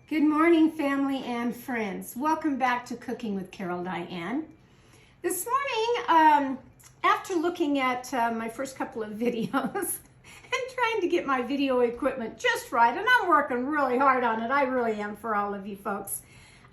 Good morning, family and friends. Welcome back to Cooking with Carol Diane. This morning, after looking at my first couple of videos and trying to get my video equipment just right, and I'm working really hard on it, I really am for all of you folks.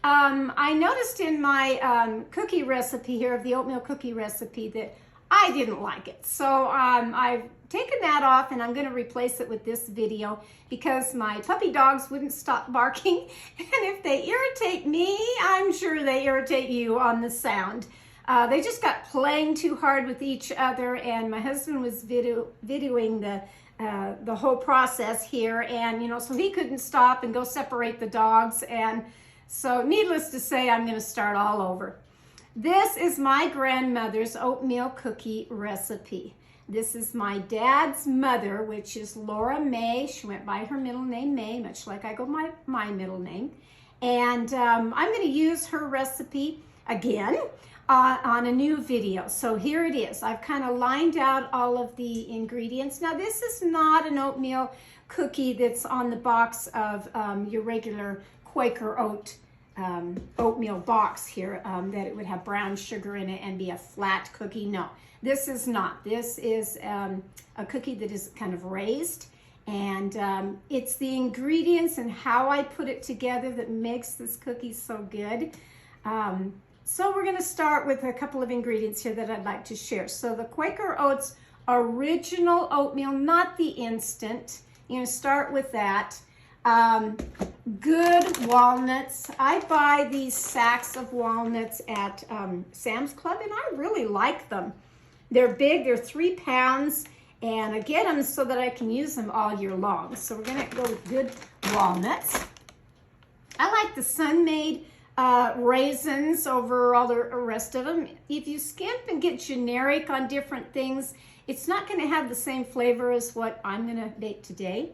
I noticed in my cookie recipe here, of the oatmeal cookie recipe, that I didn't like it. So I've taken that off and I'm going to replace it with this video because my puppy dogs wouldn't stop barking. And if they irritate me, I'm sure they irritate you on the sound. They just got playing too hard with each other, and my husband was videoing the whole process here, and so he couldn't stop and go separate the dogs, and so needless to say, I'm going to start all over. This is my grandmother's oatmeal cookie recipe. This is my dad's mother, which is Laura May. She went by her middle name, May, much like I go my middle name. And I'm going to use her recipe again on a new video. So here it is. I've kind of lined out all of the ingredients. Now, this is not an oatmeal cookie that's on the box of your regular Quaker oatmeal box here, that it would have brown sugar in it and be a flat cookie. No, this is not. This is a cookie that is kind of raised, and it's the ingredients and how I put it together that makes this cookie so good. So we're going to start with a couple of ingredients here that I'd like to share. So the Quaker Oats original oatmeal, not the instant. Start with that. Good walnuts. I buy these sacks of walnuts at Sam's Club, and I really like them. They're big, they're 3 pounds, and I get them so that I can use them all year long. So we're gonna go with good walnuts. I like the Sun-Maid raisins over all the rest of them. If you skimp and get generic on different things, it's not gonna have the same flavor as what I'm gonna bake today.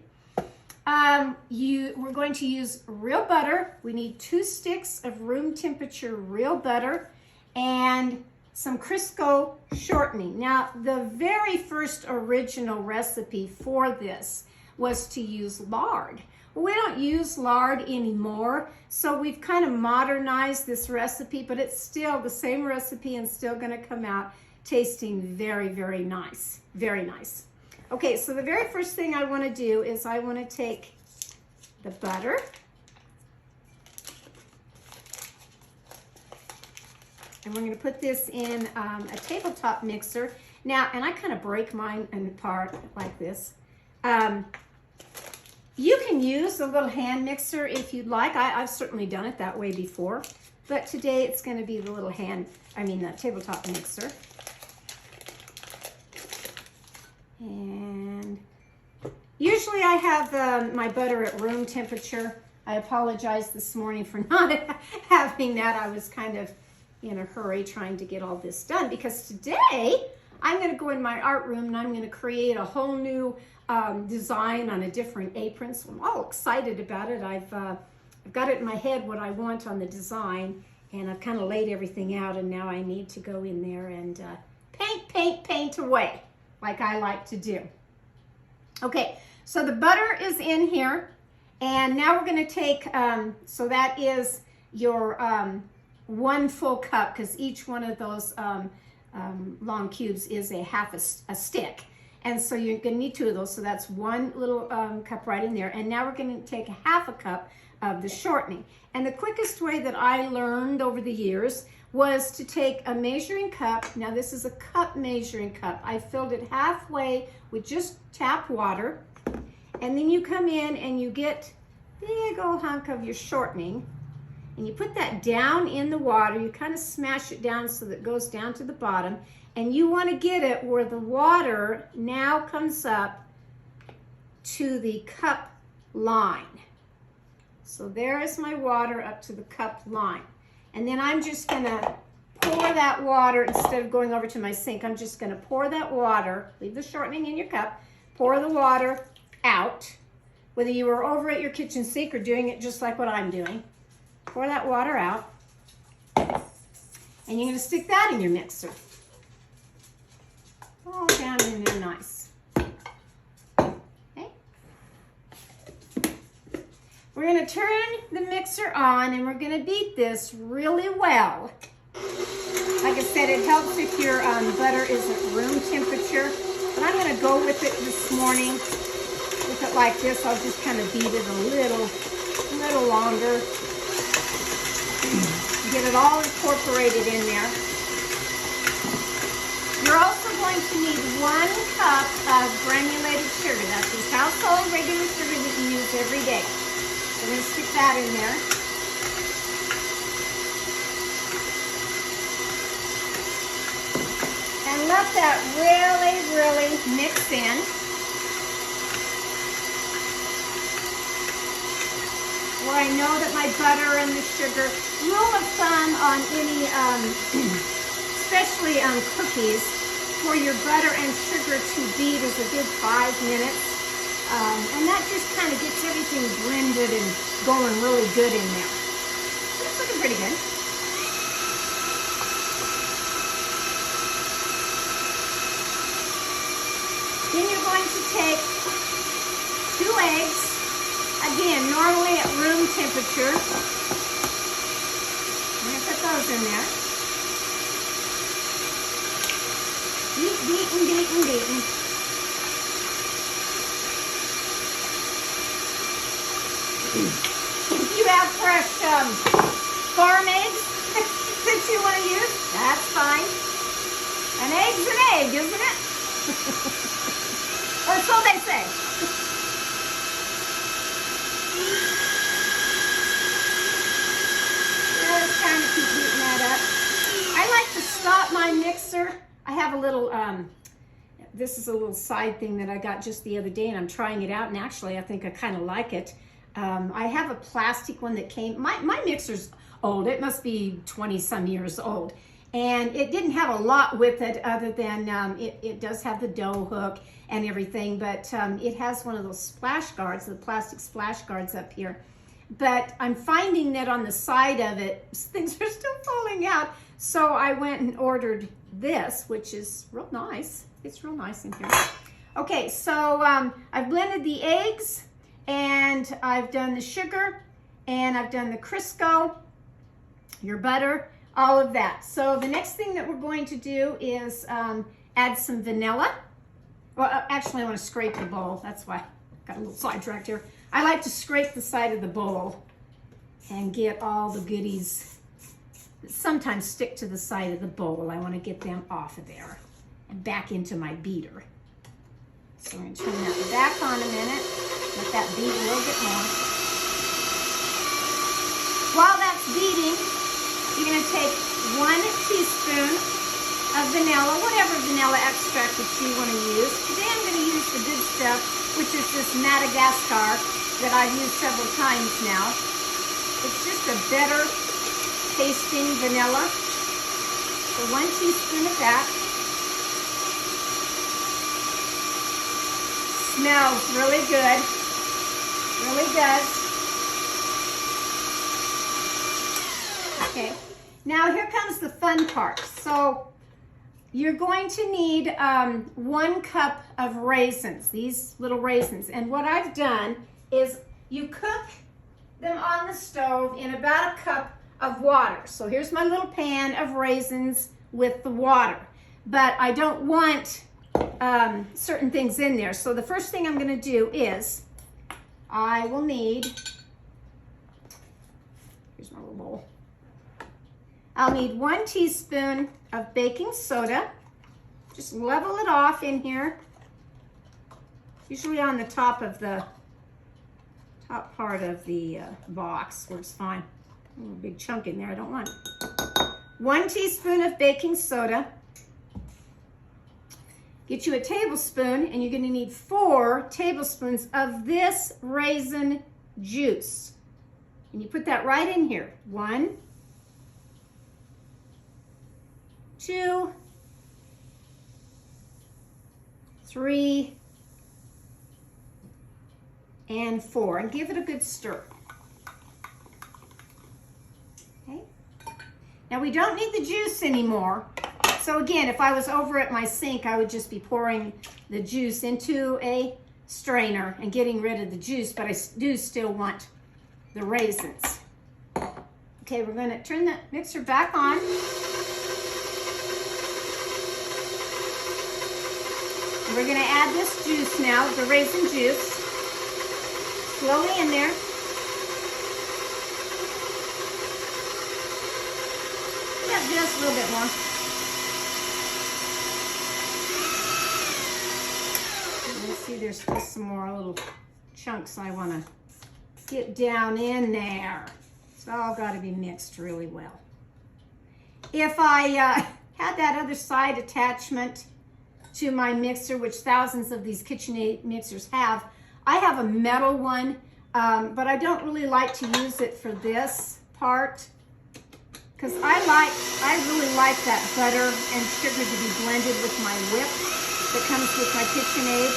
We're going to use real butter. We need 2 sticks of room temperature real butter and some Crisco shortening. Now, the very first original recipe for this was to use lard. Well, we don't use lard anymore, so we've kind of modernized this recipe, but it's still the same recipe and still going to come out tasting very, very nice. Very nice. Okay, so the very first thing I want to do is I want to take the butter, and we're going to put this in a tabletop mixer. Now, and I kind of break mine apart like this. You can use a little hand mixer if you'd like. I've certainly done it that way before, but today it's going to be the little the tabletop mixer. And usually I have my butter at room temperature. I apologize this morning for not having that. I was kind of in a hurry trying to get all this done because today I'm going to go in my art room and I'm going to create a whole new design on a different apron. So I'm all excited about it. I've got it in my head what I want on the design, and I've kind of laid everything out, and now I need to go in there and paint away, like I like to do. Okay, so the butter is in here, and now we're going to take, so that is your 1 full cup, because each one of those long cubes is a half a stick. And so you're going to need 2 of those, so that's 1 little cup right in there. And now we're going to take a half a cup of the shortening. And the quickest way that I learned over the years was to take a measuring cup. Now this is a cup measuring cup. I filled it halfway with just tap water, and then you come in and you get a big old hunk of your shortening, and you put that down in the water. You kind of smash it down so that it goes down to the bottom, and you want to get it where the water now comes up to the cup line. So there is my water up to the cup line. And then I'm just going to pour that water, instead of going over to my sink, I'm just going to pour that water, leave the shortening in your cup, pour the water out, whether you were over at your kitchen sink or doing it just like what I'm doing. Pour that water out, and you're going to stick that in your mixer. All down in there nice. Okay. We're gonna turn the mixer on and we're gonna beat this really well. Like I said, it helps if your butter isn't room temperature, but I'm gonna go with it this morning. With it like this, I'll just kind of beat it a little longer. Get it all incorporated in there. You're also going to need 1 cup of granulated sugar. That's just household regular sugar that you use every day. So I'm going to stick that in there. And let that really mix in. Where I know that my butter and the sugar, rule of thumb on any, especially on cookies, for your butter and sugar to beat is a good 5 minutes. And that just kind of gets everything blended and going really good in there. It's looking pretty good. Then you're going to take 2 eggs. Again, normally at room temperature. I'm going to put those in there. Beaten. If you have fresh farm eggs that you want to use, that's fine. An egg's an egg, isn't it? Or so they say. Just kind of keep beating that up. I like to stop my mixer. I have a little, this is a little side thing that I got just the other day, and I'm trying it out, and actually I think I kind of like it. I have a plastic one that came, my mixer's old. It must be 20-some years old. And it didn't have a lot with it other than it does have the dough hook and everything, but it has one of those splash guards, the plastic splash guards up here. But I'm finding that on the side of it, things are still falling out. So I went and ordered this, which is real nice. It's real nice in here. Okay, so I've blended the eggs, and I've done the sugar, and I've done the Crisco, your butter, all of that. So the next thing that we're going to do is add some vanilla. Well, actually I want to scrape the bowl. That's why I got a little sidetracked here. I like to scrape the side of the bowl and get all the goodies that sometimes stick to the side of the bowl. I want to get them off of there and back into my beater. So I'm going to turn that back on a minute. Let that beat a little bit more. While that's beating, you're going to take 1 teaspoon of vanilla, whatever vanilla extract that you want to use. Today I'm going to use the good stuff, which is this Madagascar that I've used several times now. It's just a better tasting vanilla. So 1 teaspoon of that. Smells really good. Really does. Okay. Now here comes the fun part. So you're going to need 1 cup of raisins, these little raisins. And what I've done is you cook them on the stove in about 1 cup of water. So here's my little pan of raisins with the water. But I don't want certain things in there. So the first thing I'm going to do is I will need, here's my little bowl. I'll need 1 teaspoon of baking soda. Just level it off in here. Usually on the top of the top part of the box works fine. A big chunk in there, I don't want. 1 teaspoon of baking soda. Get you a tablespoon, and you're going to need 4 tablespoons of this raisin juice. And you put that right in here. 1, 2, 3, and 4. And give it a good stir. Okay. Now we don't need the juice anymore. So again, if I was over at my sink, I would just be pouring the juice into a strainer and getting rid of the juice, but I do still want the raisins. Okay, we're going to turn the mixer back on. And we're going to add this juice now, the raisin juice. Slowly in there. Yeah, just a little bit more. Let's see, there's still some more little chunks I want to get down in there. It's all got to be mixed really well. If I had that other side attachment to my mixer, which thousands of these KitchenAid mixers have, I have a metal one, but I don't really like to use it for this part because I really like that butter and sugar to be blended with my whip that comes with my KitchenAid.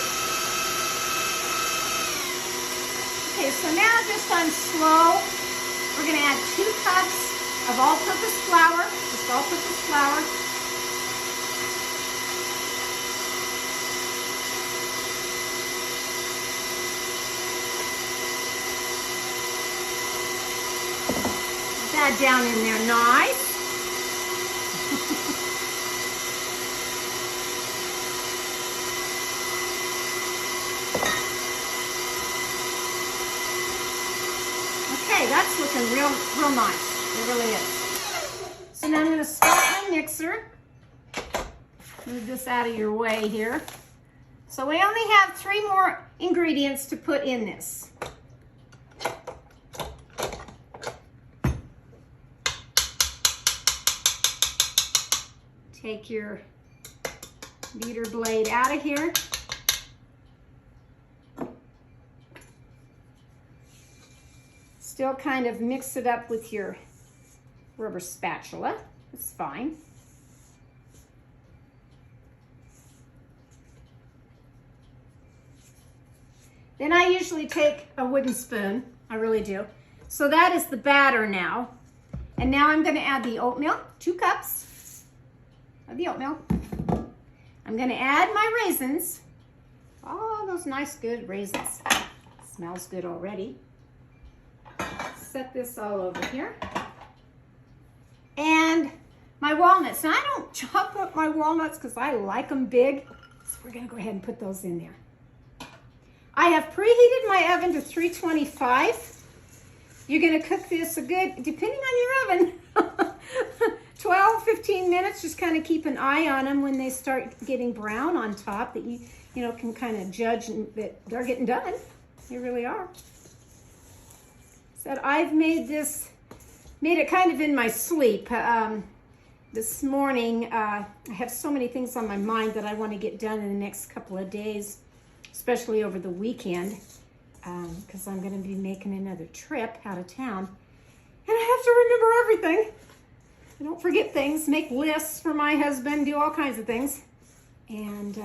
Okay, so now just on slow, we're going to add 2 cups of all-purpose flour, just all-purpose flour. That down in there nice. Okay, that's looking real nice. It really is. So now I'm going to stop my mixer. Move this out of your way here. So we only have 3 more ingredients to put in this. Take your beater blade out of here. Still kind of mix it up with your rubber spatula. It's fine. Then I usually take a wooden spoon. I really do. So that is the batter now. And now I'm going to add the oatmeal, 2 cups. The oatmeal. I'm going to add my raisins. Oh, those nice, good raisins. Smells good already. Set this all over here. And my walnuts. Now, I don't chop up my walnuts because I like them big. So we're going to go ahead and put those in there. I have preheated my oven to 325. You're going to cook this a good, depending on your oven, 12, 15 minutes. Just kind of keep an eye on them when they start getting brown on top, that you know, can kind of judge that they're getting done. They really are. Said I've made it kind of in my sleep. This morning, I have so many things on my mind that I want to get done in the next couple of days, especially over the weekend, because I'm going to be making another trip out of town. And I have to remember everything. I don't forget things, make lists for my husband, do all kinds of things. And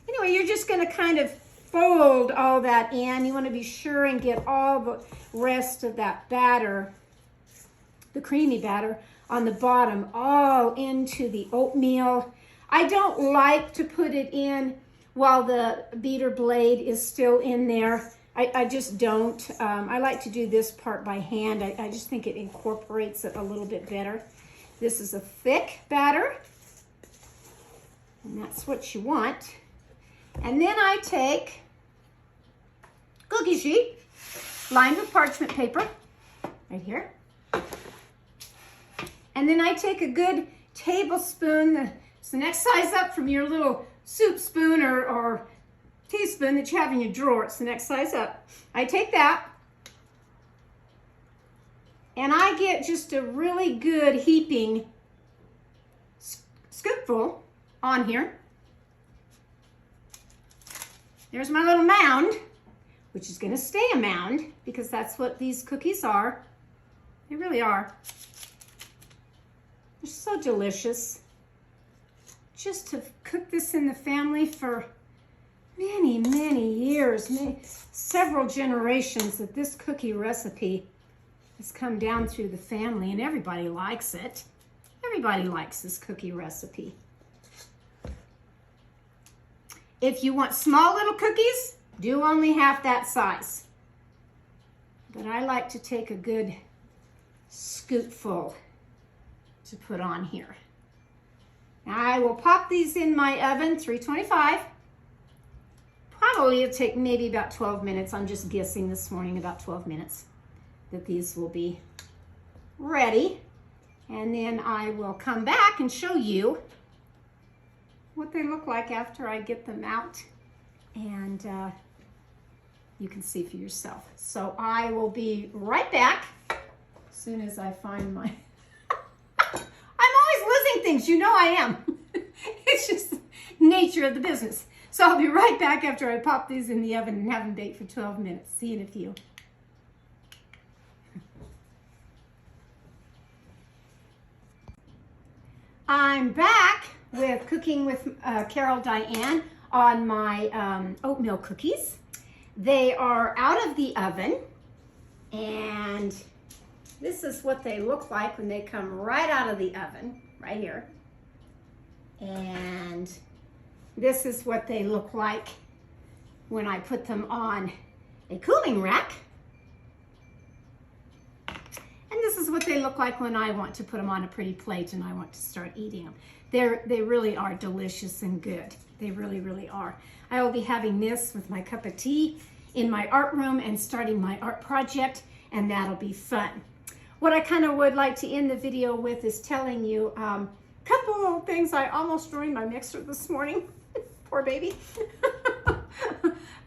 anyway, you're just going to kind of fold all that in. You want to be sure and get all the rest of that batter, the creamy batter, on the bottom, all into the oatmeal. I don't like to put it in while the beater blade is still in there. I just don't. I like to do this part by hand. I just think it incorporates it a little bit better. This is a thick batter, and that's what you want. And then I take cookie sheet lined with parchment paper, right here. And then I take a good tablespoon, it's the next size up from your little soup spoon or teaspoon that you have in your drawer. It's the next size up. I take that, and I get just a really good heaping scoopful on here. There's my little mound, which is going to stay a mound because that's what these cookies are. They really are. They're so delicious. Just to cook this in the family for many, many years, several generations, that this cookie recipe has come down through the family, and everybody likes it. Everybody likes this cookie recipe. If you want small little cookies, do only half that size. but I like to take a good scoopful to put on here. Now I will pop these in my oven, 325. Probably it'll take maybe about 12 minutes. I'm just guessing this morning, about 12 minutes that these will be ready. And then I will come back and show you what they look like after I get them out. And you can see for yourself. So I will be right back as soon as I find my... I'm always losing things, you know I am. It's just the nature of the business. So I'll be right back after I pop these in the oven and have them bake for 12 minutes. See you in a few. I'm back with Cooking with Carol Diane on my oatmeal cookies. They are out of the oven, and this is what they look like when they come right out of the oven, right here. And this is what they look like when I put them on a cooling rack. And this is what they look like when I want to put them on a pretty plate and I want to start eating them. They really are delicious and good. They really, really are. I will be having this with my cup of tea in my art room and starting my art project, and that'll be fun. What I kind of would like to end the video with is telling you a couple of things. I almost ruined my mixer this morning. Poor baby.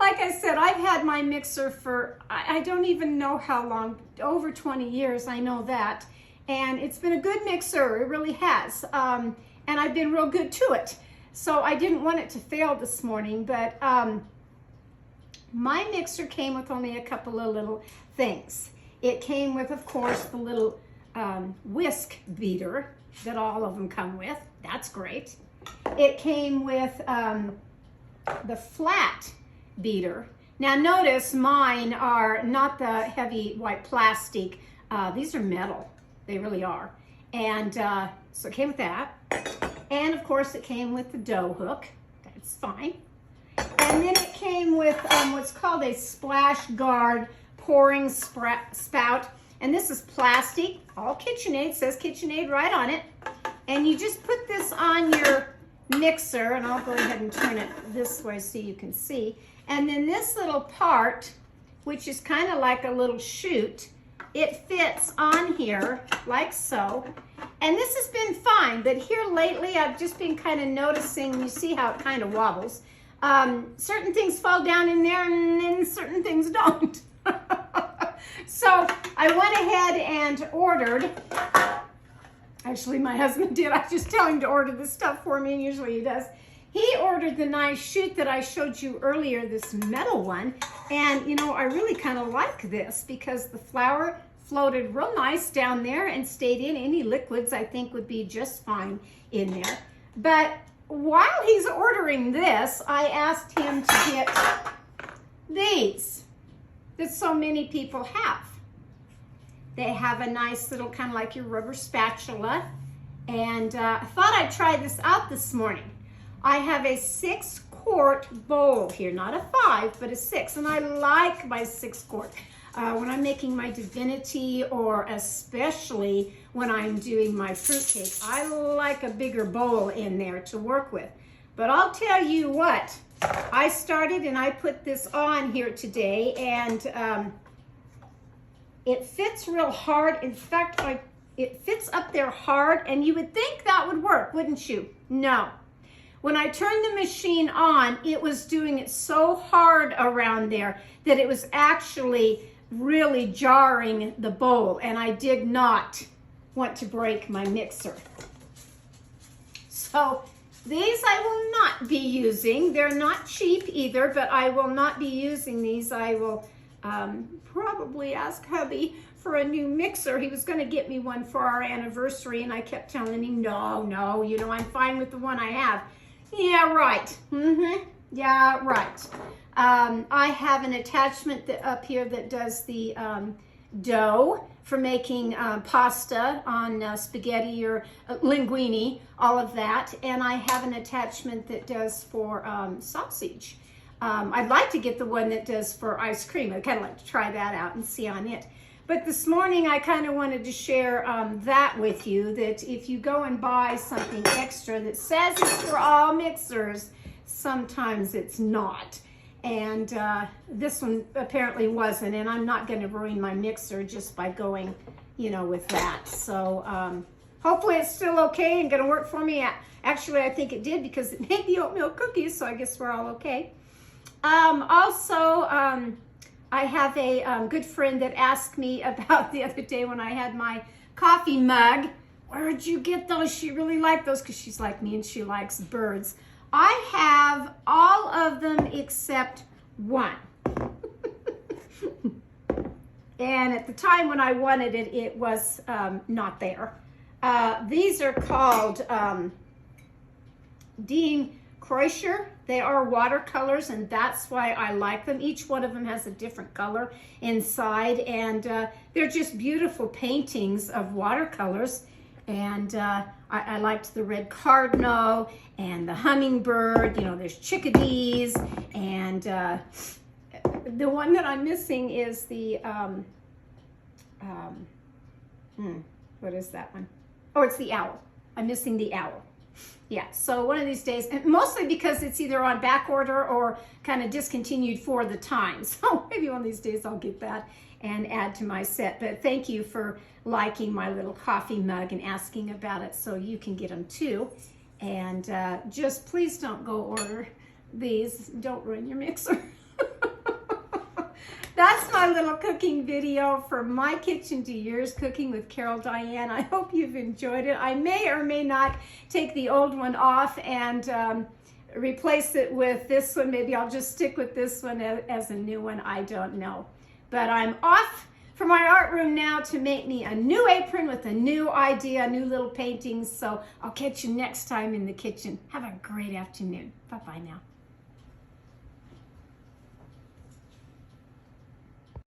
Like I said, I've had my mixer for, I don't even know how long, over 20 years, I know that. And it's been a good mixer, it really has. And I've been real good to it. So I didn't want it to fail this morning, but my mixer came with only a couple of little things. It came with, of course, the little whisk beater that all of them come with. That's great. It came with the flat beater. Now notice mine are not the heavy white plastic. These are metal. They really are. And so it came with that. And of course it came with the dough hook. That's fine. And then it came with what's called a splash guard pouring spout. And this is plastic, all KitchenAid, says KitchenAid right on it. And you just put this on your mixer, and I'll go ahead and turn it this way so you can see. And then this little part, which is kind of like a little chute, it fits on here like so. And this has been fine, but here lately I've just been kind of noticing, you see how it kind of wobbles. Certain things fall down in there and then certain things don't. So I went ahead and ordered, actually my husband did, I just tell him to order this stuff for me, and usually he does. He ordered the nice chute that I showed you earlier, this metal one, and you know, I really kind of like this because the flour floated real nice down there and stayed in. Any liquids I think would be just fine in there. But while he's ordering this, I asked him to get these that so many people have. They have a nice little kind of like your rubber spatula, and I thought I'd try this out this morning. I have a 6-quart bowl here, not a 5, but a 6, and I like my 6-quart. When I'm making my divinity, or especially when I'm doing my fruitcake, I like a bigger bowl in there to work with. But I'll tell you what, I started and I put this on here today, and it fits real hard. In fact, it fits up there hard, and you would think that would work, wouldn't you? No. When I turned the machine on, it was doing it so hard around there that it was actually really jarring the bowl, and I did not want to break my mixer. So these I will not be using. They're not cheap either, but I will not be using these. I will probably ask hubby for a new mixer. He was going to get me one for our anniversary, and I kept telling him, no, you know, I'm fine with the one I have. Yeah, right. Yeah, right. I have an attachment up here that does the dough for making pasta on spaghetti or linguine, all of that. And I have an attachment that does for sausage. I'd like to get the one that does for ice cream. I'd kind of like to try that out and see on it. But this morning I kind of wanted to share that with you, that if you go and buy something extra that says it's for all mixers, sometimes it's not. And this one apparently wasn't, and I'm not going to ruin my mixer just by going, you know, with that. So hopefully it's still okay and going to work for me. Actually, I think it did because it made the oatmeal cookies, so I guess we're all okay. I have a good friend that asked me about the other day when I had my coffee mug. Where'd you get those? She really liked those because she's like me and she likes birds. I have all of them except one. And at the time when I wanted it, it was not there. These are called Dean Kreuscher. They are watercolors, and that's why I like them. Each one of them has a different color inside, and they're just beautiful paintings of watercolors. And I liked the red cardinal and the hummingbird. You know, there's chickadees, and the one that I'm missing is the what is that one? Oh, it's the owl. I'm missing the owl. Yeah, so one of these days, and mostly because it's either on back order or kind of discontinued for the time. So maybe one of these days I'll get that and add to my set. But thank you for liking my little coffee mug and asking about it, so you can get them too. And just please don't go order these. Don't ruin your mixer. That's my little cooking video from my kitchen to yours, Cooking with Carol Diane. I hope you've enjoyed it. I may or may not take the old one off and replace it with this one. Maybe I'll just stick with this one as a new one. I don't know. But I'm off for my art room now to make me a new apron with a new idea, new little paintings. So I'll catch you next time in the kitchen. Have a great afternoon. Bye-bye now.